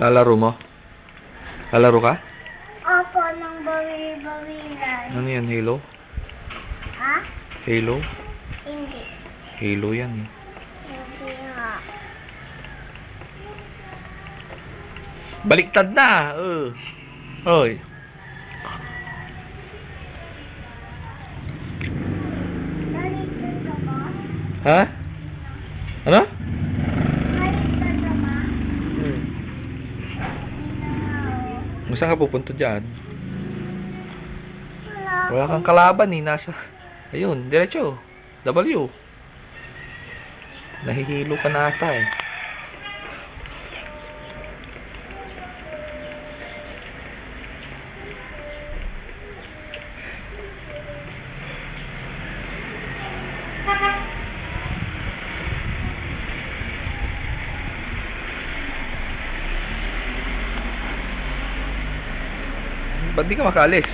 Lalaro mo? Lalaro ka? Opo, ng bawil-bawilan. Ano yan, Halo? Ha? Halo? Hindi. Halo yan eh. Hindi nga. Baliktad na! Oy. Baliktad ka ba? Ha? Ano? Baliktad ka ba? Hmm. Hindi na nga, oh. Saan ka pupunta dyan? Wala. Wala kang kalaban eh. Nasa... Ayun, diretso. W. Nahihilo ka na ata eh. Ba't di ka makalis?